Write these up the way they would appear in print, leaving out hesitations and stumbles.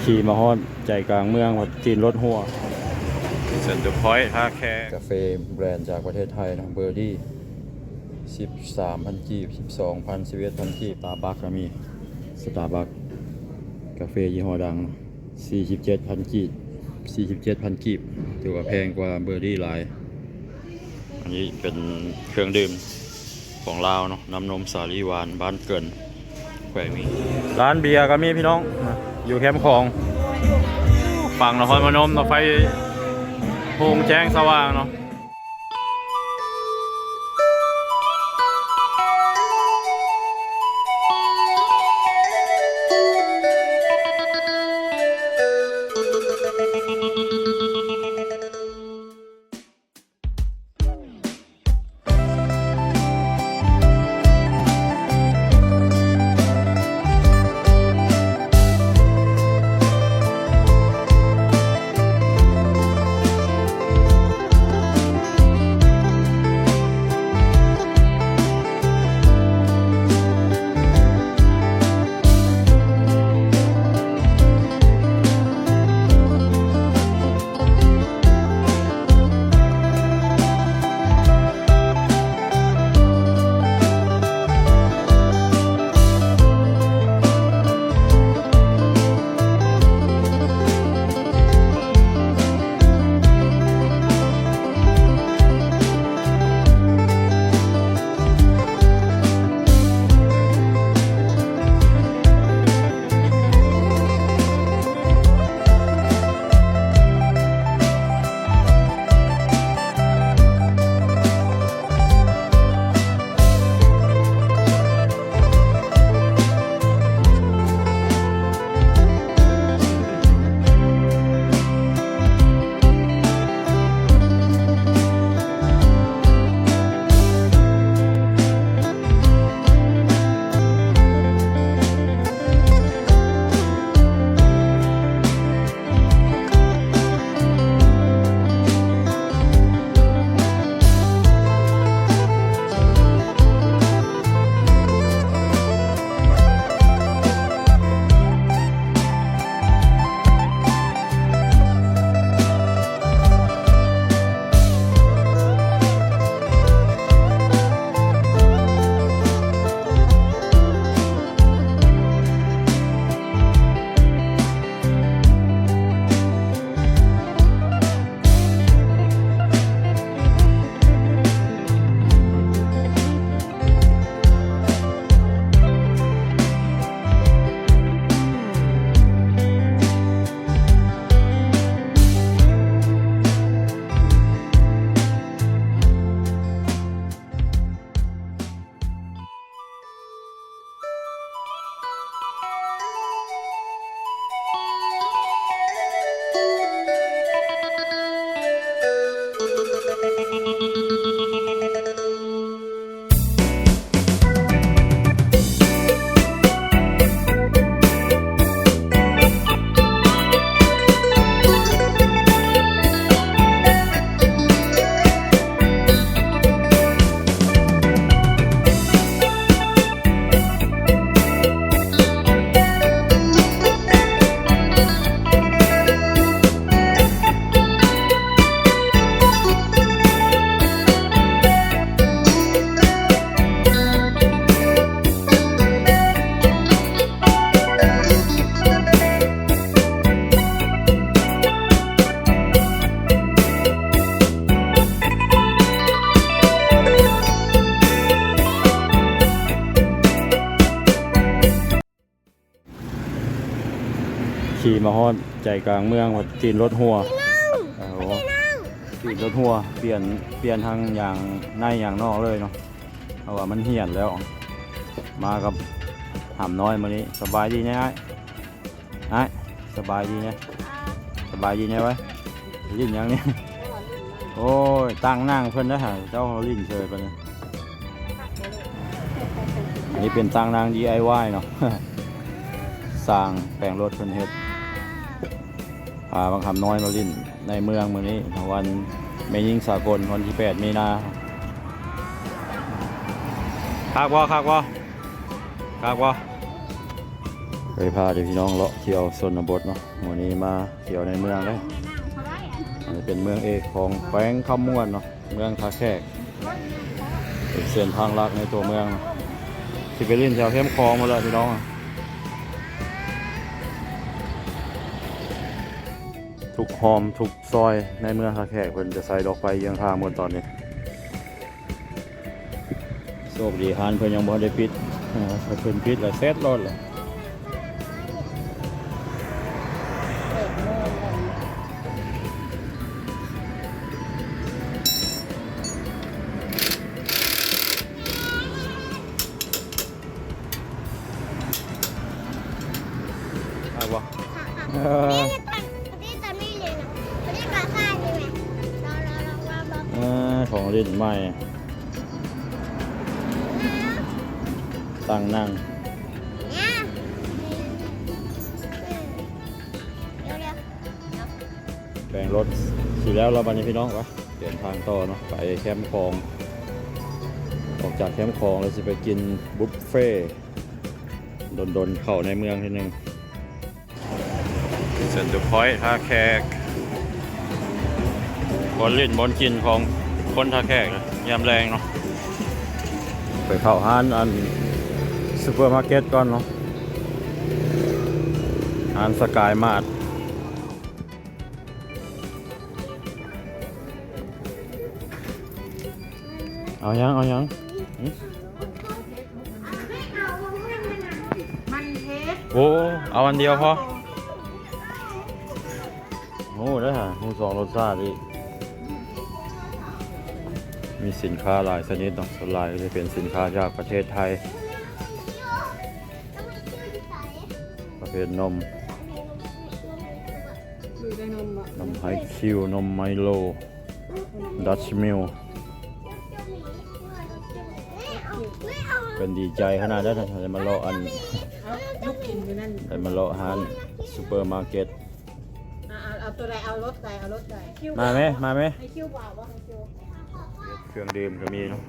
ขี่มาฮอดใจกลางเมืองวัดจีนรถหัวเซ็นเตอร์พอยต์ท่าแคกาแฟแบรนด์จากประเทศไทยนะเบอร์ดี้13,000 กีบ 12,000 11,000 กีบสตาร์บัคก็มีสตาร์บัคกาแฟยี่ห้อดัง 47,000 กีบ 47,000 กีบถือว่าแพงกว่าเบอร์ดี้หลายอันนี้เป็นเครื่องดื่มของลาวเนาะน้ำนมสาลีหวานบ้านเกินแขวงนี้ร้านเบียร์ก็มีพี่น้องอยู่แคมป์ของฝั่งนครพนมไฟโพงแจ้งสว่างเนาะขี่มาฮอดใจกลางเมืองวัดจีนรถหัวจีนรถหัวเปลี่ยนทางอย่างในอย่างนอกเลยเนาะเพราะว่ามันเหี่ยนแล้วมากับหำน้อยมานี้สบายดีนะไอ้สบายดีนะสบายดีนะไว้ลิ้นยังเนี่ยโอ้ยตั้งนั่งเพิ่นนะฮะเจ้าลิ้นเชยไปเลยอันนี้เป็นตั้งนั่ง DIY เนาะสร้างแปลงรถเพิ่นเฮ็ดพาบางคำน้อยมาลิ้นในเมืองมื้อนี้วันแม่ยิ่งสากลวันที่8 มีนาคักบ่ พาเด็กพี่น้องเลาะเที่ยวชนบทเนาะวันนี้มาเที่ยวในเมืองเลยอันนี้เป็นเมืองเอกของแขวงคำม่วนเนาะเมืองท่าแขกเป็นเส้นทางลักในตัวเมืองที่ไปเล่นแถวเข้มคลองมาเลยพี่น้องทุกหอมทุกซอยในเมืองท่าแขกเพิ่นจะใส่ดอกไฟเยียงทางหมดตอนนี้โชคดีฮานเพิ่นยังบ่ได้ปิดถ้าเพิ่นปิดแล้วเสร็จรถเลยเอาวะของเล่นใหม่ตั้งนั่งแบ่งรถสิแล้วเราบันนี้พี่น้องวะเดินทางต่อเนาะไปแคมป์คลองออกจากแคมป์คลองแล้วจะไปกินบุฟเฟ่ดนเข้าในเมืองทีนึงเซ็นเตอร์พอยท์ท่าแขกบอลเล่นบอลกินของคนท่าแขกนะยามแรงเนาะไปเข้าห้านอันซูเปอร์มาร์เก็ตก่อนเนาะห้านสกายมาร์ทเอายังโอ้เอาอันเดียวพอโอ้ได้ค่ะมูสองรสชาติอีกมีสินค้าหลายชนิดเนาะส่วนหลายจะเป็นสินค้าจากประเทศไทยประเภทนมไฮคิวนมไมโลดัชมิลเป็นดีใจขนาดนั้นได้มาเลาะอันได้มาเลาะร้านซูเปอร์มาร์เก็ตเอาตัวใดเอารถใดมาไหมให้คิวเปล่าวะให้คิวเครื่องดื่มก็มีเนาะ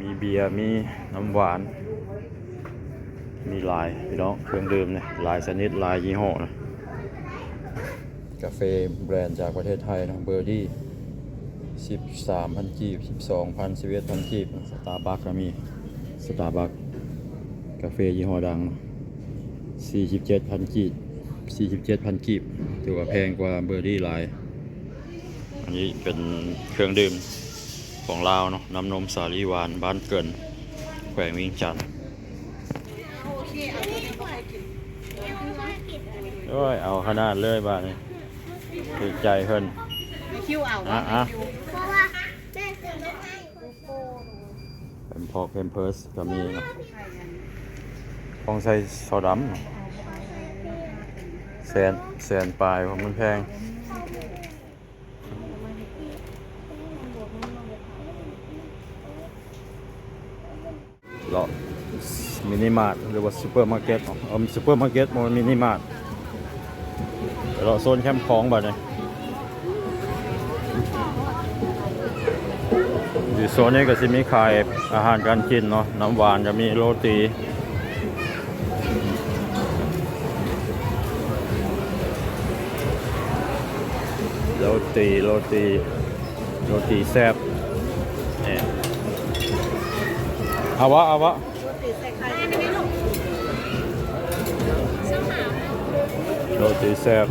มีเบียร์มีน้ำหวานมีหลายพี่น้องเครื่องดื่มเนี่ยหลายชนิดหลายยี่ห้อนะกาแฟแบรนด์จากประเทศไทยนะเบอร์ดี้13,000 กีบ 12,000 11,000 กีบสตาร์บัคก็มีสตาร์บัคกาแฟยี่ห้อดัง 47,000 กีบ 47,000 กีบถือว่าแพงกว่าเบอร์ดี้หลายอันนี้เป็นเครื่องดื่มของลาวเนาะน้ำนมสาลีหวานบ้านเกินแขวงวิงจันทร์โอ้ยเอาขนาดเลยบ้านนี้ถูกใจเพิ่นคิวเอาเพราะว่าแม่ซื้อมาให้เป็นพอกเป็นเพิร์สก็มีเนาะของใส่ซอดำแสนปลายของมันแพงเลาะมินิมาร์ทหรือว่าซูเปอร์มาร์เก็ตซูเปอร์มาร์เก็ตมันมินิมาร์ทเลาะโซนแคมป์คลองแบบนี้อยู่โซนนี้ก็จะมีขายอาหารการกินเนาะน้ำหวานจะมีโรตีแซ่บเนี่ยเอาวะโรตีแซ่บ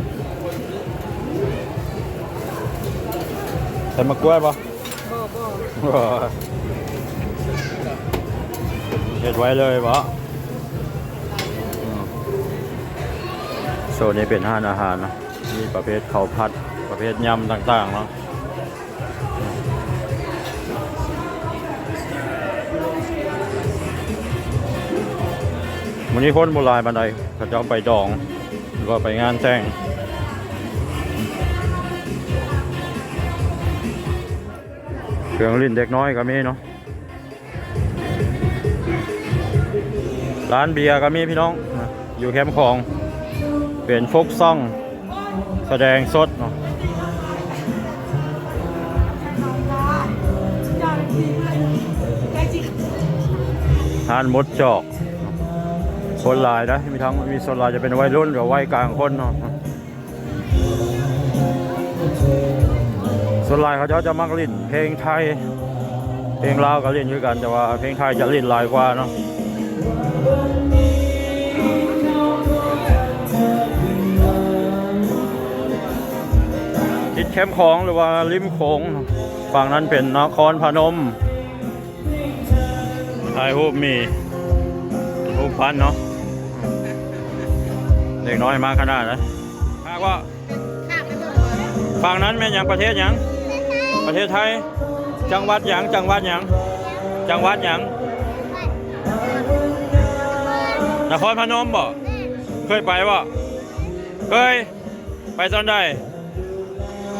ใส่มะกล้วยปะบ่เฮ็ดไว้เลยปะโซนนี้เป็นห้านอาหารนะมีประเภทข้าวผัดประเภทยำต่างๆเนาะวันนี้คนโบราณบันไดเขาจะไปดองหรือว่าไปงานแจ้งเครื่องลิ้นเด็กน้อยก็มีเนาะร้านเบียร์ก็มีพี่น้องอยู่แคมป์คลองเป็นโฟกซ่องแสดงสดเนาะทานมดจอก คนหลายนะมีทั้งมีส่วนหลายจะเป็นวัยรุ่นหรือวัยกลางคนเนาะส่วนหลายเขาจะมักเล่นเพลงไทยเพลงลาวก็เล่นด้วยกันแต่ว่าเพลงไทยจะเล่นหลายกว่าเนาะติดแคมป์ของหรือว่าริมโขงฝั่งนั้นเป็นนครพนมถ่ายรูปมีรูปพันเนาะเด็กน้อยมากขนาดนะหากว่าฝั่งนั้นแม่นยังประเทศยังประเทศไทยจังหวัดยังจังหวัดยังจังหวัดยังนครพนมบ่เคยไปบ่เคยไปตอนใด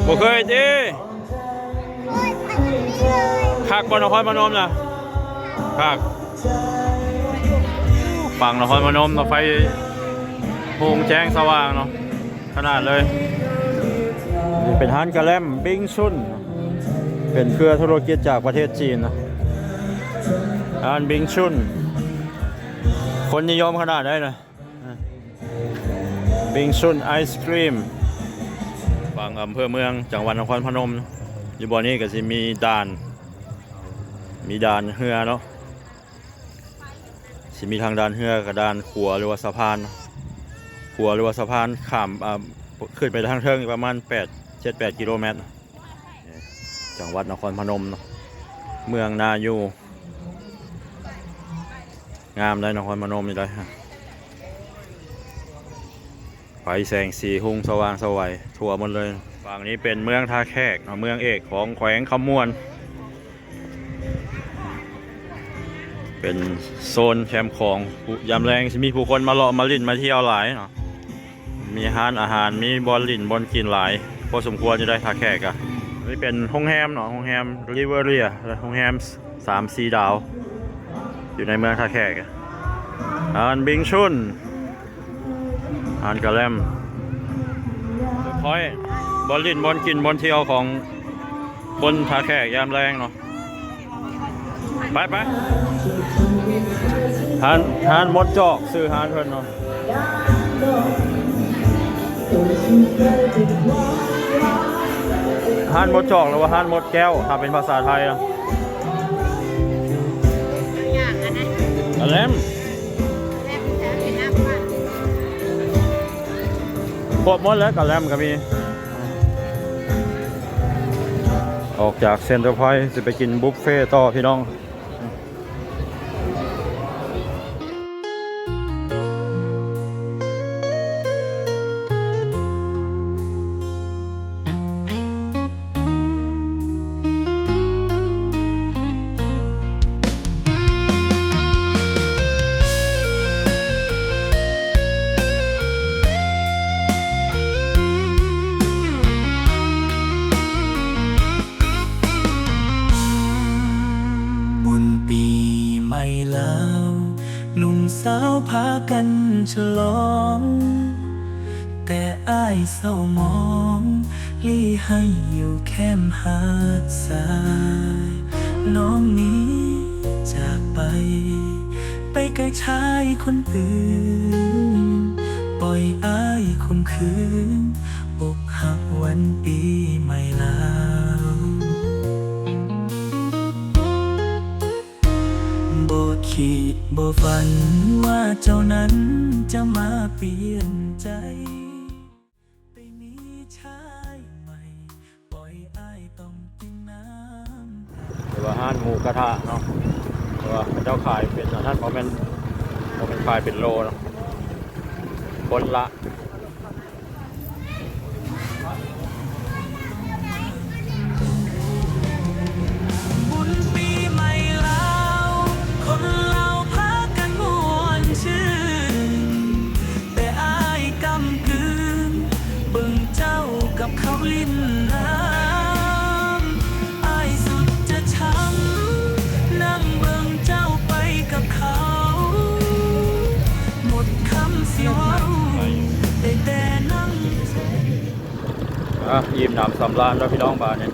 บ่เคยดิคักบ่นครพนมนะคักฝั่งนครพนมไฟโฮงแจ้งสว่างเนาะขนาดเลยนี่เป็นฮันกะแลมบิงชุนเป็นเครือธุรกิจจากประเทศจีนนะฮันบิงชุนคนนิยมขนาดได้นะบิงชุนไอศครีมฝั่งอำเภอเมืองจังหวัดนครพนมอยู่บ่อนี้ก็จะมีด่านเรือเนาะสิมีทางด่านเรือกับด่านขัวหรือว่าสะพานขัวหรือว่าสะพานข้ามขึ้นไปทางเทิงประมาณ7-8 กิโลเมตรจังหวัดนครพนมเนาะเมืองนาอยู่งามได้นครพนมนี่ได้ไฟแสงสีหุ่งสว่างสวัยทั่วหมดเลยฝั่งนี้เป็นเมืองท่าแขกเมืองเอกของแขวงคำม่วนเป็นโซนแคมป์ของยามแรงมีผู้คนมาเลาะมาลิ่นมาเที่ยวหลายเนาะมีร้านอาหารมีบอลลิ่นบอลกินหลายพอสมควรจะได้ท่าแขกนี่เป็นโรงแรมเนาะโรงแรมริเวอเรียโรงแรม3-4 ดาวอยู่ในเมืองท่าแขกอาหารบิงชุนอาหารกะแลมพอยบอลลิ่นบอลกินบอลเที่ยวของคนท่าแขกยามแรงเนาะไปหานมดจอกซื้อหานเพิ่นเนาะหานมดจอกหรือว่าหานมดแก้วถ้าเป็นภาษาไทยนะอย่างนั้นนะ กะแลมครบหมดแล้วกะแลมก็มีออกจากเซ็นเตอร์พอยต์จะไปกินบุฟเฟ่ต่อพี่น้องหนุ่มสาวพากันฉลองแต่อ้ายเศร้ามองลี่ให้อยู่แค่หาดทรายน้องนี้จากไปไกลชายคนอื่นปล่อยอ้ายคมคืนอกหักวันปีใหม่แล้วบ่คิดบ่ฝันว่าเจ้านั้นจะมาเปลี่ยนใจไปมีชายใหม่ปล่อยอ้ายต้องกินน้ำหรือว่าห้านหมูกระทะเนาะหรือว่าเจ้าขายเป็นท่านเพราะเป็นขายเป็นโลเนาะคนละเขาลิ้นน้ำอ้ายสุดจะช้ำนั่งเบิ่งเจ้าไปกับเขาหมดคำเสียวได้แต่นั่งอิ่มหนำสำราญแล้วพี่น้องบ้านเนี่ย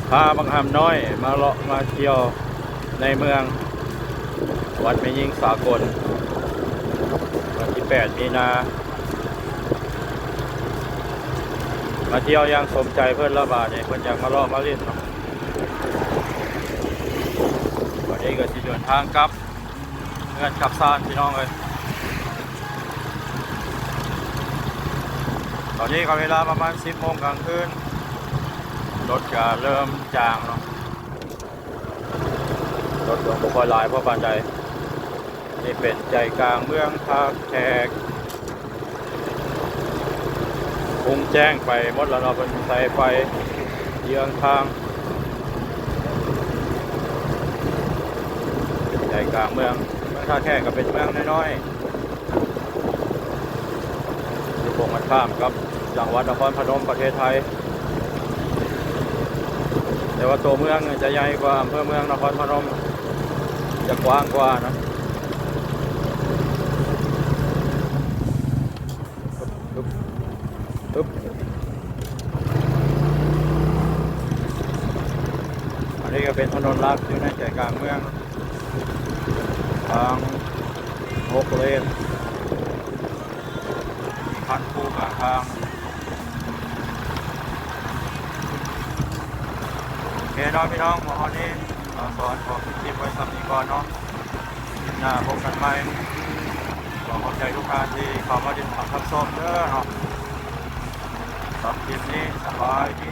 พาบางหำน้อยมาเลาะมาเที่ยวในเมืองวัดแม่ยิ่งสากล 18 มีนา มาเที่ยวยังสมใจเพื่อนละบาทเนี่ยเพื่อนอยากมาล่อมาเล่นเนาะวันนี้ก็สิเดินทางกลับเงินกลับซานพี่น้องเลยตอนนี้ก็เวลาประมาณ 10 โมงกลางคืนรถก็เริ่มจางเนาะรถบุคอยหลายเพราะปานใดนี่เป็นใจกลางเมืองท่าแขกคงแจ้งไปหมดแล้วเราเป็นสายไฟเยื้องทางใจกลางเมืองท่าแขกก็เป็นเมืองน้อยๆอยู่ตรงกันข้ามกับจังหวัดนครพนมประเทศไทยแต่ว่าตัวเมืองจะใหญ่กว่าอำเภอเมืองนครพนมจะกว้างกว่านะอันนี้ก็เป็นถนนลัดอยู่ในใจกลางเมืองทาง6 เลนพันคู่กับทางโอเคเนาะพี่น้องวันนี้สอนขอคลิปไว้สักนิดก่อนเนาะหน้าพบกันใหม่ขอขอบใจทุกท่านที่เข้ามาติดตามรับชมเด้อเนาะสำหรับคลิปนี้สบายดี